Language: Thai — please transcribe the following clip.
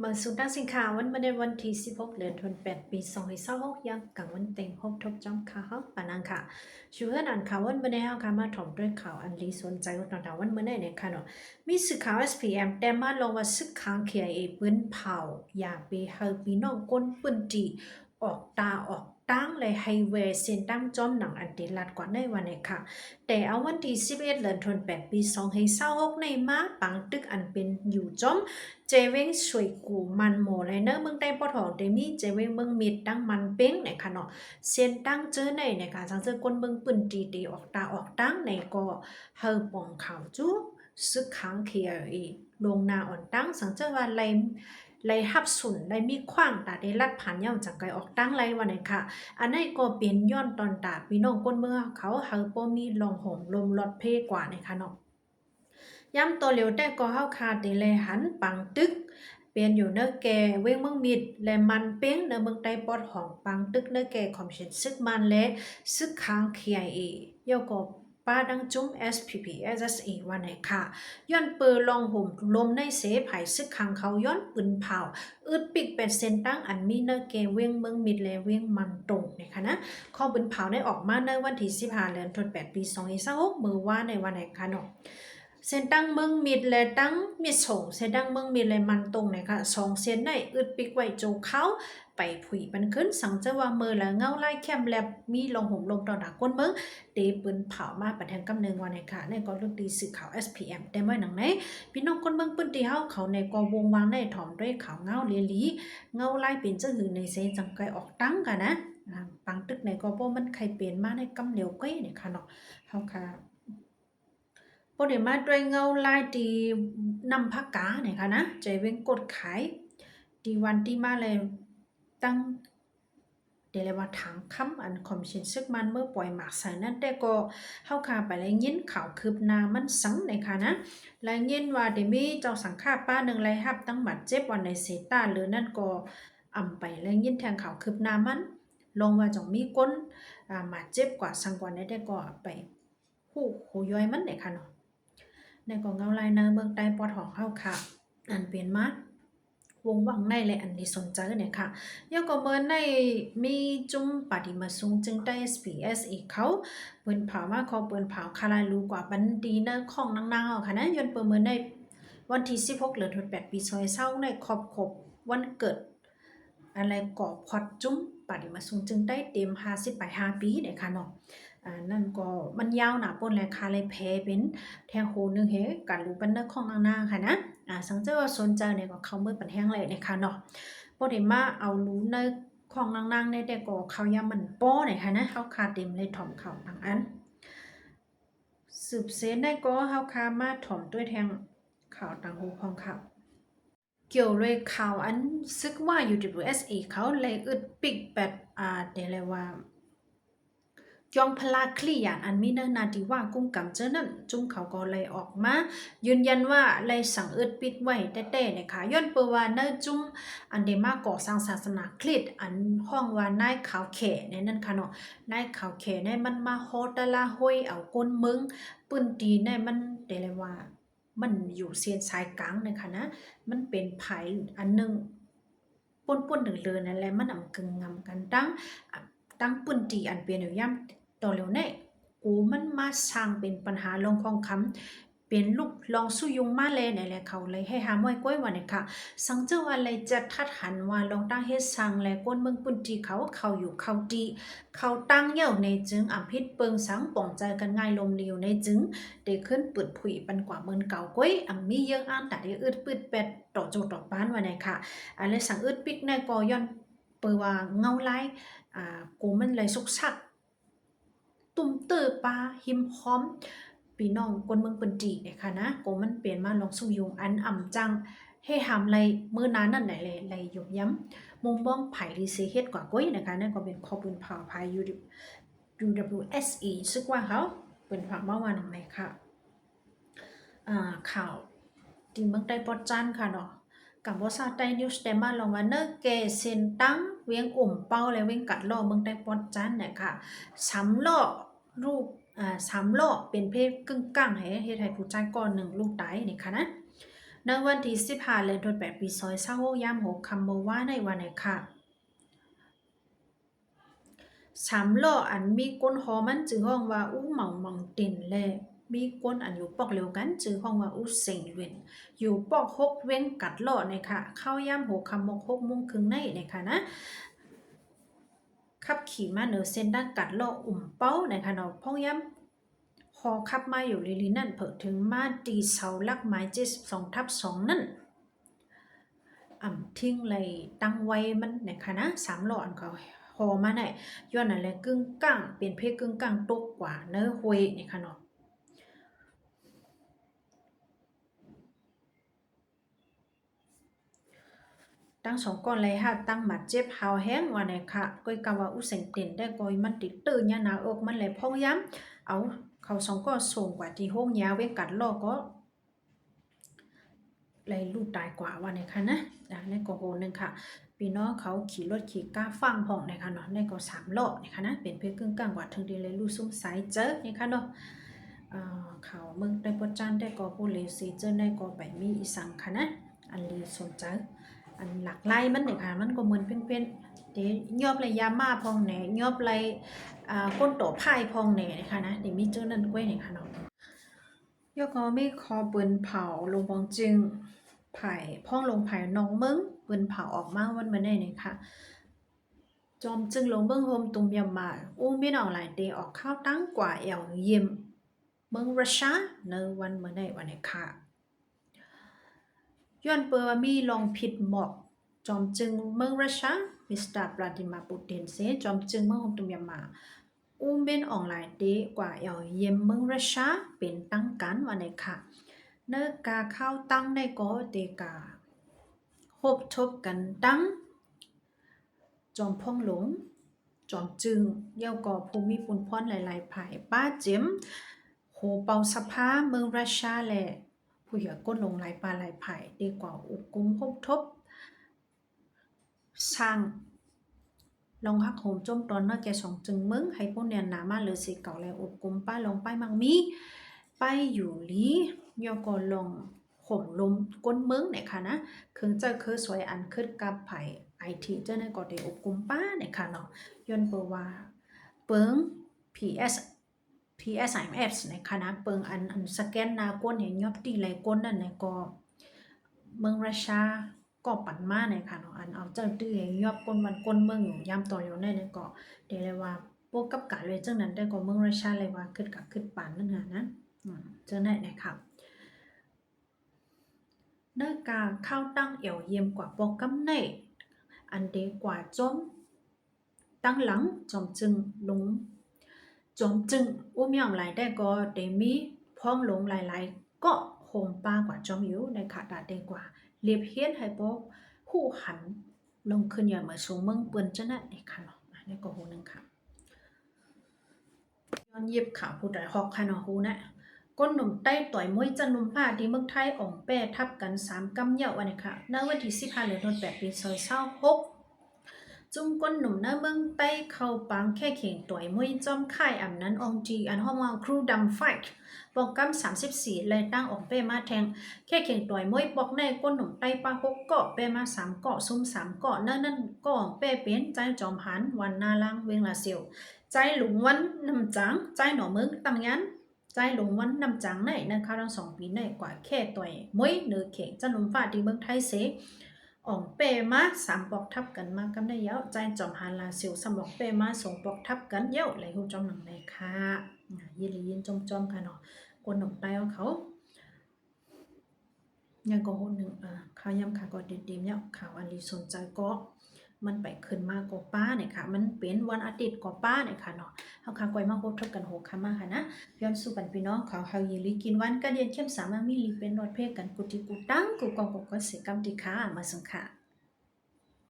มาสุดท้ายสินค้าวันมาในวันที่16เดือนธันวาคมปี2026ยังกังวันเต็งพบทบจอมข่าวปานังค่ะช่วยอ่านข่าววันมาในห้องข่าวมาถมด้วยข่าวอันลีสนใจวันต่อวันมาในเนี่ยค่ะเนาะมีสื่อข่าว SPM แต่มาลงว่าสึกค้าง KIA ปืนเผาอย่าไปเฮาพี่น้องก้นปืนจีออกตาออกตั้งเลยไฮเวย์เส้นตั้งจอมหนังอันเดลัดกว่าในวันนี้ค่ะแต่เอาวันที่11เดือนธันวาคมปี2026ในมาปังตึกอันเป็นอยู่จอมเจเวงสวยกูมันโมเลยเนอะเมืองใต้ปอถองเดมีเจเวงเมืองมิดตั้งมันเป้งในค่ะเนาะเส้นตั้งเจอในการสังเจอคนเมืองปืนตีออกตาออกตั้งในก็เฮาปองข่าวจู้ซึกค้างเคียอีลงนาอ่อนตั้งสังเจอว่าไรฮับสุนไรมีขว้างตาได้ลัดผ่านย่อมจากไกออกตั้งไรวันไหนค่ะอันนี้ก็เป็นย้อนตอนตาพี่น้องคนเมืองเขาเฮาบ่มีลองห่มลมลดเพกว่าในค่ะเนาะย้ำตัวเหลียวแต่ก็เฮาคาติเลยหันปังตึกเปลี่ยนอยู่เนื้อแก่เว้งเมืองมิดและมันเป้งเนื้อเมืองใต้ปอดของปังตึกเนื้อแก่คอมเชนซึกมันและซึกค้าง KIA เยาก็ป้าดังจุ้ม SPP SSA วันไหนค่ะย้อนเปิดลองห่มลมในเสไผ่ซึกค้างเขาย้อนปืนเผาอึดปิกเป็นเซนตั้งอันมีเนื้อแก่เว้งเมืองมิดและเว้งมันตรงนะคะนะข้อปืนเผาได้ออกมาในวันที่15เดือนธันวาคมปี2026มือว่าในวันไหนค่ะเนาะเส้นตั้งเมืองมิดและตั้งมิดส่งเส้นตั้งเมืองมิดและมันตรงนะคะสองเส้นได้อึดปิกไว้โจเขาไปผุยมันขึ้นสังเจว่าเมื่อละเงาไล่แคมแลบมีลงห่มลมตอนดักก้นเมืองเตปืนเผามาประแทงกำเนิงวันในค่ะในก็เรื่องดีสื่อข่าว SPM แต่เมื่อหนังไหนพี่น้องคนเมืองปืนตีเฮาเขาในก็วงวางในถ่อมด้วยข่าวเงาเลียลีเงาไล่เป็นเจ้าหือในเส้นจังไกออกตั้งกันนะปังตึกในก็บ่มันใครเปลี่ยนมาในกำเหลียวก้อยเนี่ยค่ะเนาะเฮาค่ะปริมาด้วยเงาลายตีนำพักกาเนี่ยค่ะนะใจเว้งกดขายตีวันตีมาเลยตั้งเดี๋ยวเลยว่าถังค้ำอันคอมชินซึกมันเมื่อปล่อยหมากใส่นั่นแต่ก็เข้าคาไปเลยยินข่าวคืบหน้ามันสังในค่ะนะแล้วยินว่าเดมีเจ้าสังฆาป้าหนึ่งไรฮับตั้งหมัดเจ็บวันในเซตาหรือนั่นก็อ่ำไปแล้วยินแทงข่าวคืบหน้ามันลงว่าจงมีก้นหมัดเจ็บกว่าสังกว่าในได้ก็ไปหูย้อยมันในค่ะเนาะ ในกองเงาลายนาเมืองใต้ปอดหองเข้าค่ะอันเปลี่ยนมาวงวังในและอันที่สนใจเนี่ยค่ะยกก็เมื่อในมีจุ้มปฏิมาสูงจึงได้ SPS อีกเขาเปิ้นเผามาขอเปิ้นเผาคาลายรู้กว่าบันดีเนอร์ของนางๆเอาค่ะนะยนเปิ้นเมื่อในวันที่16เดือนธันวาคมปี2020ในครบวันเกิดอะไรก่อพอดจุ้มปฏิมาสูงจึงได้เต็ม50ไป5ปีเนี่ยค่ะเนาะนั่นก็มันยาวหนาป่นแลค่ะเลยแพ้เป็นแทงโหนึงเฮการรู้ปันเนอร์ของนางๆค่ะนะสังเจอว่าสนใจเนี่ยก็เข้ามือปันแห้งเลยนะคะเนาะบ่ได้มาเอารู้เนอร์ของนางๆในแต่ก็เขายามันป้อเนี่ยค่ะนะเฮาคาเต็มเลยถ่อมเขาบางอันสืบเสนได้ก็เฮาคามาถ่อมด้วยแทงข่าวต่างหูของเขาเกี่ยวเลยข่าวอันซึกว่า UWSA เขาเลยอึดปิกแบบเดี๋ยวเลยว่ายองพลาคลี่ยานอันมีเนนาดีว่ากุ้งกำเจอนั่นจุ้มเขาก็เลยออกมายืนยันว่าเลยสั่งอึดปิดไว้แต่ๆนะคะย้อนเปว่าเนจุ้มอันเดมาก่อสร้างศาสนาคริสต์อันห้องว่านายขาวแขในนั่นค่ะเนาะนายขาวแขในมันมาโฮตะละห้อยเอาก้นมึงปืนตีในมันเดเลยว่ามันอยู่เส้นสายกลางนะคะนะมันเป็นไผอันนึงป่นๆเหลือๆนั่นแหละมันอำกึ่งงำกันตั้งปืนตีอันเปลี่ยนอยู่ย่ำต่อเร็วแน่กูมันมาสร้างเป็นปัญหาลงของคำเป็นลูกลองสู้ยุงมาเลยนี่นแหละเขาเลยให้หามวยก้อยวันนี้ค่ะสังเจ้าอะไรจะทัดหันว่าลองตั้งเฮ็ดสังและก้นเมืองปืนตีเขาอยู่เขาดีเขาตั้งเหี่ยวในจึงอำพิษเปิงสังป่องใจกันง่ายลมเลียวในจึงได้ขึ้นปืดผุยปันกว่าเมือนเก่าก้อยมีเยอะอ่านแต่ได้อึดปืดแปดต่อโจต่อป้านวันนี้ค่ะอะไรสั่งอึดปิกในกอย้อนเปิว่าเงาไล่กูมันเลยสุกชักตุ่มเตอปลาหิมพร้อมพี่น้องคนเมืองเปิ้นจีเนี่ยค่ะนะกูมันเปลี่ยนมาลองสู้ยุงอันอ่ำจังให้หามไรมื้อนั้นนั่นไหนเลยไรยุบย้ำมุมบ้องไผ่รีเซเฮ็ดกว่าก้อยนะคะนั่นก็เป็นข้อปืนเผาภาย UWSE ซึ่งว่าเขาเป็นฝั่งเมื่อวานไหนค่ะข่าวที่เมืองใต้ปอดจันค่ะเนาะกับว่าซาไต้นิวส์เตมาลงว่าเนเกเซนตั้งเวียงอุ่มเป้าและเวียงกัดล่อเมืองใต้ปอดจันเนี่ยค่ะสามล่อรูปสามล่อเป็นเพศกึ่งกลางให้ผู้ชายก่อนหนึ่งลูกตายนี่ค่ะนะ ในวันที่15เดือนธันวาคมปี2026ยาม6คำเมื่อวานในวันไหนค่ะ3ล้ออันมีก้นหอมันจือห้องว่าอู้เหมามังตินแลมีก้นอันอยู่ปอกเร็วกันจือห้องว่าอู้เสิงเว้นอยู่ปอก6เว้นกัดล้อนะคะเข้ายาม6คำ6โมงครึ่งในนะคะนะขับขี่มาเหนือเส้นด้านกัดล้อเป้านะคะเนาะพ่องย้ำพอขับมาอยู่ลีนั่นเผิดถึงมาตีเสาลักไม้72/2นั่นทิ้งเลยตั้งไว้มันนะคะนะ3หลอดก็หอมาเนี่ยย้อนอะไรกึ่งกลางเปลี่ยนเพศกึ่งกลางตกกว่าเนื้อหวยนะคะเนาะตั้ง2ก้อนเลยค่ะตั้งหมัดเจ็บหาวแห้งว่าไหนค่ะก้อยกะว่าอุเสงเต็นได้ก้อยมันติดตื่นยาหนาอกมันเลยพ่องย้ำเอาเขา2ก้อนส่งกว่าที่ห้องยาเวกัดลอกก็เลยลูกตายกว่าว่าไหนค่ะนะในก็โหนึงค่ะพี่น้องเขาขี่รถขี่ก้าฟังพองนะคะเนาะในก็3ล้อนะคะนะเป็นเพศกึ่งกลางกว่าถึงดีเลยลูกซุ้มสายเจอนะคะเนาะเขาเมืองได้ประจันได้ก็ผู้เลสีเจอได้ก็ไปมีอีสังค่ะนะอันลีสนใจอันหลักไล่มันเนี่ยค่ะมันก็เหมือนเพ่นๆเดี๋ยวยอบเลยยามาพองแหนยอบเลยก้นโตไพ่พองแหนนะคะนะเดี๋ยวมีเจอนั่นกล้วยเนี่ยค่ะเนาะยก็มีคอปืนเผาลงบองจึงไผ่พ่องลงไผ่น้องมึงปืนเผาออกมาวันมาได้เนี่ยค่ะจอมจึงลงเบิ้งโฮมตุ่มยำมาอู้ไม่นออกหลายเดออกข้าวตั้งกว่าเอวเยี่ยมเมืองรัสเซียในวันมาได้วันนี้ค่ะย้อนเปอร์มีลองผิดหมอกจอมจึงเมืองรัสเซียมิสเตอร์วลาดิมาร์ปูตินเซจอมจึงเมืองโฮมตุ่มยำมาอุ้มเป็นออนไลน์ดีกว่าเอวเยี่ยมเมืองรัสเซียเป็นตั้งกันวันนี้ค่ะเนื้อกาเข้าตั้งในก็เตกาพบทบกันตั้งจอมพ่องหลงจอมจึงเย่าก่อภูมิปุนพรหลายๆภายป้าเจ็มโหเปาสภาเมืองราชาแหละผู้เหยื่อก้นลงหลายปลาหลายภายดีกว่าอุกกุมพบทบสร้างลองหักโหมจมตอนเนาะแกสองจึงมึงให้พวกเนี่ยหนามาเลยสิเก่าแล้วอุกกุมป้าลงไปมังมีไปอยู่ลีย่อก่อลงห่มลมก้นเมืองเนี่ยค่ะนะเครื่องเจ้าคือสวยอันขึ้นกับไผ่ไอทีเจ้าในก็ได้อบกุมป้าเนี่ยค่ะเนาะย้อนเปว่าเปิง PSIMF นะคะนะเปิงอันสแกนหน้าก้นเห็นยอบตีไหลก้นนั่นเนี่ยก็เมืองราชาก็ปั่นมาเนี่ยค่ะเนาะอันเอาเจ้าตื้อยอบก้นวันก้นเมืองอยู่ยามต่ออยู่เนี่ยก็เดี๋ยวเลยว่าพวกกับกะเลยจังนั้นได้ก็เมืองราชาเลยว่าขึ้นกับขึ้นปั่นนั่นน่ะนะเจ้าเนี่ยนะครับเนื้อกาเข้าตั้งเอี่ยวเยี่ยมกว่าปกกำเนอันเดกว่าจมตั้งหลังจอมจึงลงจอมจึงอุ้มอย่างไรได้ก็เดมีพ้องลงหลายๆก็โฮมป้ากว่าจอมอยู่ในขาดาเดกว่าเรียบเฮียนให้ปกหู้หันลงขึ้นอย่างเหมือนสูงเมืองเปื้อนจะนะในค่ะเนาะนี่ก็หูนึงค่ะย้อนเย็บข่าวผู้ใดฮอกค่ะเนาะหูนะก้นหนุ่มใต้ต่อยมวยจันนุ่มผ้าที่เมืองไทยอ่องแป้ทับกัน3กำเหยาวันนี้ค่ะในวันที่15เดือนธันวาคมปี2026จุ้งก้นหนุ่มในเมืองใต้เข้าปังแค่เข่งต่อยมวยจอมค่ายอำนั้นองจีอันห้องว่าครูดำไฟท์บอกกำ34เลยตั้งอ่องแป้มาแทงแค่เข่งต่อยมวยบอกในก้นหนุ่มใต้ปา6เกาะแป้มา3เกาะซุ่ม3เกาะนั่นก็อ่องแป้เป็นใจจอมหันวันนาลังเวงลาเซียวใจหลงวันนำจังใจหน่อเมืองตังยันใจหลงวันนำจังในนะคะทั้ง2ปีในกว่าแค่ต่อยมวยเนื้อเข่งจันนุ่มฟ้าที่เมืองไทยเสอ่องเปมา3ปอกทับกันมากันได้เยอะใจจอมหาลาเสียว3ปอกเปมา2ปอกทับกันเยอะเลยหูจอมหนังเลยค่ะยินยินจอมค่ะเนาะคนหนุ่มใต้ของเขายังก็คนหนึ่งข่าวยำค่ะก็เด็ดๆเนี่ยข่าวอันลีสนใจก็มันไปขึ้นมากกว่าป้าเนี่ยค่ะมันเป็นวันอาทิตย์กว่าป้าเนี่ยค่ะเนาะเขาค่ะก้อยมาพบทบกัน6 คำมาค่ะนะย้อนสู่ปันพี่น้องเขาเฮายิลีกินวันก็เดียนเข้มสามารถมีลีเป็นรอดเพศกันกุติกุตั้งกุกองกุกเสกรรมติค่ะมาสังค่ะ